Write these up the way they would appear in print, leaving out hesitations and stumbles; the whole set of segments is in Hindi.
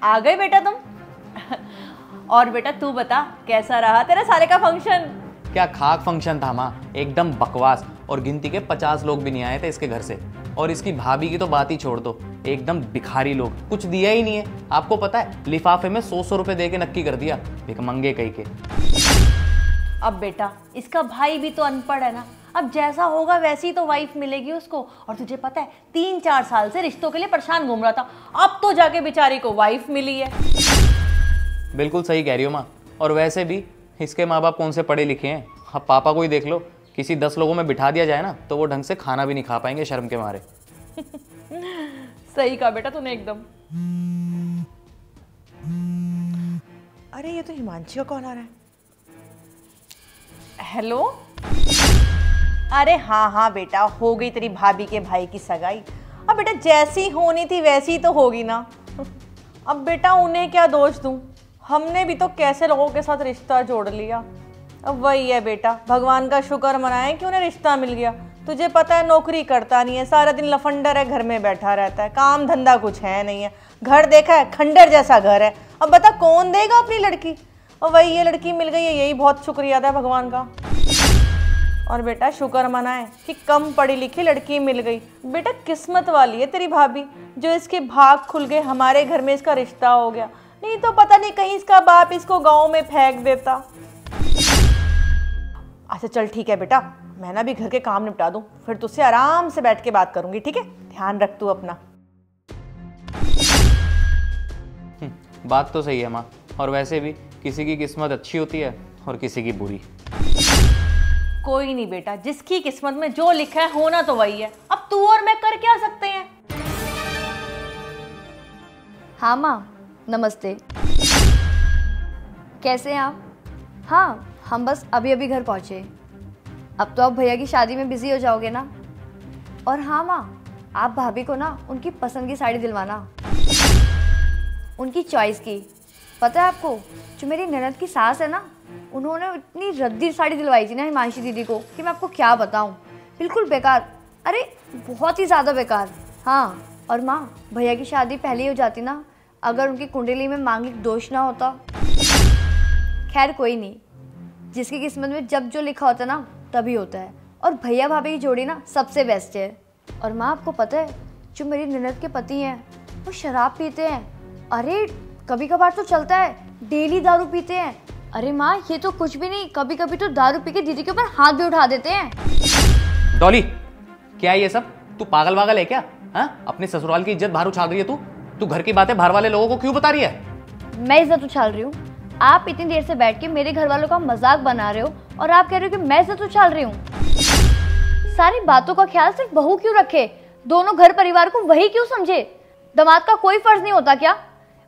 आ गए बेटा तुम। और बेटा तू बता कैसा रहा तेरा साले का फंक्शन? क्या खाक फंक्शन था माँ, एकदम बकवास। और गिनती के 50 लोग भी नहीं आए थे इसके घर से। और इसकी भाभी की तो बात ही छोड़ दो, एकदम भिखारी लोग, कुछ दिया ही नहीं है। आपको पता है लिफाफे में 100 रुपए दे के नक्की कर दिया, भिखमंगे कहीं के। अब बेटा इसका भाई भी तो अनपढ़ है ना, अब जैसा होगा वैसी तो वाइफ मिलेगी उसको। और तुझे पता है 3-4 साल से रिश्तों के लिए परेशान घूम रहा था, अब तो जाके बेचारी को वाइफ मिली है। बिल्कुल सही कह रही हो माँ। और वैसे भी इसके माँ बाप कौन से पढ़े लिखे हैं। अब पापा को ही देख लो, किसी 10 लोगों में बिठा दिया जाए ना तो वो ढंग से खाना भी नहीं खा पाएंगे शर्म के मारे। सही कहा बेटा तूने एकदम। अरे ये तो हिमांशी का कॉल आ रहा है। हेलो। अरे हाँ बेटा, हो गई तेरी भाभी के भाई की सगाई। अब बेटा जैसी होनी थी वैसी तो होगी ना। अब बेटा उन्हें क्या दोष दूं, हमने भी तो कैसे लोगों के साथ रिश्ता जोड़ लिया। अब वही है बेटा, भगवान का शुक्र मनाएं कि उन्हें रिश्ता मिल गया। तुझे पता है नौकरी करता नहीं है, सारा दिन लफंडर है, घर में बैठा रहता है, काम धंधा कुछ है नहीं है। घर देखा है खंडर जैसा घर है। अब बता कौन देगा अपनी लड़की। और वही ये लड़की मिल गई है, यही बहुत शुक्रिया था भगवान का। और बेटा शुक्र मनाए कि कम पढ़ी लिखी लड़की मिल गई। बेटा किस्मत वाली है तेरी भाभी, जो इसके भाग खुल गए, हमारे घर में इसका रिश्ता हो गया। नहीं तो पता नहीं कहीं इसका बाप इसको गांव में फेंक देता। अच्छा चल ठीक है बेटा, मैं ना भी घर के काम निपटा दूं, फिर तुझसे आराम से बैठ के बात करूंगी, ठीक है? ध्यान रख तू अपना। बात तो सही है माँ। और वैसे भी किसी की किस्मत अच्छी होती है और किसी की बुरी। कोई नहीं बेटा, जिसकी किस्मत में जो लिखा है होना तो वही है। अब तू और मैं कर क्या सकते हैं। हाँ माँ नमस्ते, कैसे हैं आप? हाँ हम बस अभी अभी घर पहुँचे। अब तो आप भैया की शादी में बिजी हो जाओगे ना। और हाँ माँ, आप भाभी को ना उनकी पसंद की साड़ी दिलवाना, उनकी चॉइस की। पता है आपको, जो मेरी ननद की सास है ना, उन्होंने इतनी रद्दी साड़ी दिलवाई थी ना हिमांशी दीदी को कि मैं आपको क्या बताऊं। बिल्कुल बेकार, अरे बहुत ही ज़्यादा बेकार। हाँ और माँ, भैया की शादी पहले ही हो जाती ना अगर उनकी कुंडली में मांगलिक दोष ना होता। खैर कोई नहीं, जिसकी किस्मत में जब जो लिखा होता है ना तभी होता है। और भैया भाभी की जोड़ी ना सबसे बेस्ट है। और माँ आपको पता है, जो मेरी ननद के पति हैं वो शराब पीते हैं। अरे कभी कभार तो चलता है डेली दारू पीते हैं। अरे माँ ये तो कुछ भी नहीं, कभी कभी तो दारू पी के दीदी के ऊपर हाथ भी उठा देते हैं। डॉली क्या है ये सब? तू पागल वागल है क्या? हाँ, अपने ससुराल की इज्जत बाहर उछाल रही है तू घर की बातें बाहर वाले लोगों को क्यों बता रही है? मैं इज्जत उछाल रही हूँ? आप इतनी देर से बैठ के मेरे घर वालों का मजाक बना रहे हो और आप कह रहे हो कि मैं इज्जत उछाल रही हूँ। सारी बातों का ख्याल सिर्फ बहू क्यों रखे, दोनों घर परिवार को वही क्यों समझे? दामाद का कोई फर्ज नहीं होता क्या?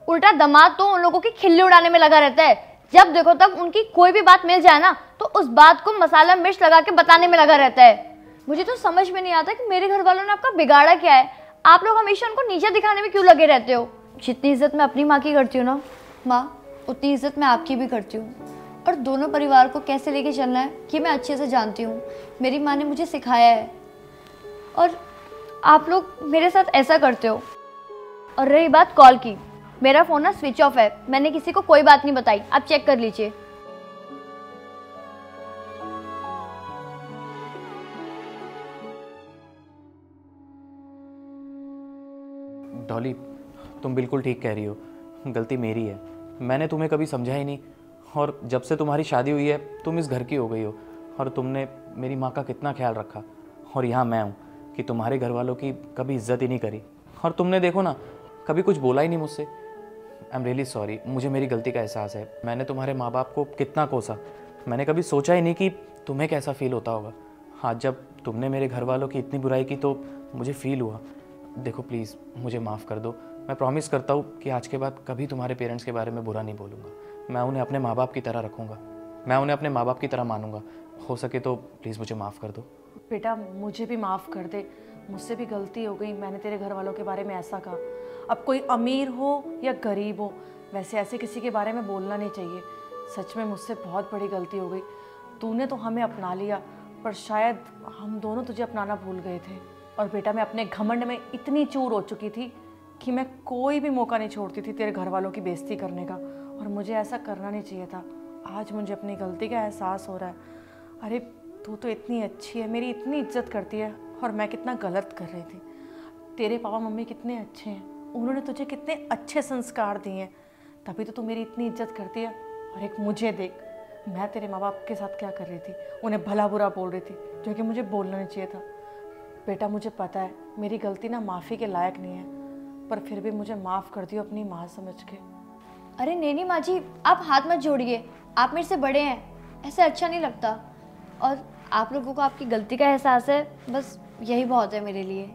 उल्टा दामाद तो उन लोगों की खिल्ली उड़ाने में लगा रहता है। जब देखो तब उनकी कोई भी बात मिल जाए ना तो उस बात को मसाला मिर्च लगा के बताने में लगा रहता है। मुझे तो समझ में नहीं आता कि मेरे घर वालों ने आपका बिगाड़ा क्या है। आप लोग हमेशा उनको नीचे दिखाने में क्यों लगे रहते हो? जितनी इज्जत मैं अपनी माँ की करती हूँ ना माँ, उतनी इज्जत मैं आपकी भी करती हूँ। और दोनों परिवार को कैसे लेके चलना है ये मैं अच्छे से जानती हूँ। मेरी माँ ने मुझे सिखाया है और आप लोग मेरे साथ ऐसा करते हो। और रही बात कॉल की, मेरा फ़ोन ना स्विच ऑफ है, मैंने किसी को कोई बात नहीं बताई, आप चेक कर लीजिए। डॉली तुम बिल्कुल ठीक कह रही हो, गलती मेरी है। मैंने तुम्हें कभी समझा ही नहीं। और जब से तुम्हारी शादी हुई है तुम इस घर की हो गई हो और तुमने मेरी माँ का कितना ख्याल रखा। और यहाँ मैं हूँ कि तुम्हारे घर वालों की कभी इज्जत ही नहीं करी। और तुमने देखो ना कभी कुछ बोला ही नहीं मुझसे। आई एम रियली सॉरी, मुझे मेरी गलती का एहसास है। मैंने तुम्हारे माँ बाप को कितना कोसा, मैंने कभी सोचा ही नहीं कि तुम्हें कैसा फील होता होगा। आज जब तुमने मेरे घर वालों की इतनी बुराई की तो मुझे फील हुआ। देखो प्लीज़ मुझे माफ़ कर दो। मैं प्रॉमिस करता हूँ कि आज के बाद कभी तुम्हारे पेरेंट्स के बारे में बुरा नहीं बोलूँगा। मैं उन्हें अपने माँ बाप की तरह रखूँगा, मैं उन्हें अपने माँ बाप की तरह मानूंगा। हो सके तो प्लीज़ मुझे माफ़ कर दो। बेटा मुझे भी माफ़ कर दे, मुझसे भी गलती हो गई। मैंने तेरे घर वालों के बारे में ऐसा कहा। अब कोई अमीर हो या गरीब हो, वैसे ऐसे किसी के बारे में बोलना नहीं चाहिए। सच में मुझसे बहुत बड़ी गलती हो गई। तूने तो हमें अपना लिया, पर शायद हम दोनों तुझे अपनाना भूल गए थे। और बेटा मैं अपने घमंड में इतनी चूर हो चुकी थी कि मैं कोई भी मौका नहीं छोड़ती थी तेरे घर वालों की बेइज्जती करने का, और मुझे ऐसा करना नहीं चाहिए था। आज मुझे अपनी गलती का एहसास हो रहा है। अरे तू तो इतनी अच्छी है, मेरी इतनी इज्जत करती है, और मैं कितना गलत कर रही थी। तेरे पापा मम्मी कितने अच्छे हैं, उन्होंने तुझे कितने अच्छे संस्कार दिए हैं, तभी तो तू मेरी इतनी इज्जत करती है। और एक मुझे देख, मैं तेरे माँ बाप के साथ क्या कर रही थी, उन्हें भला बुरा बोल रही थी, जो कि मुझे बोलना नहीं चाहिए था। बेटा मुझे पता है मेरी गलती ना माफ़ी के लायक नहीं है, पर फिर भी मुझे माफ़ कर दियो अपनी माँ समझ के। अरे नहीं माँ जी, आप हाथ मत जोड़िए, आप मेरे से बड़े हैं, ऐसे अच्छा नहीं लगता। और आप लोगों को आपकी गलती का एहसास है, बस यही बहुत है मेरे लिए।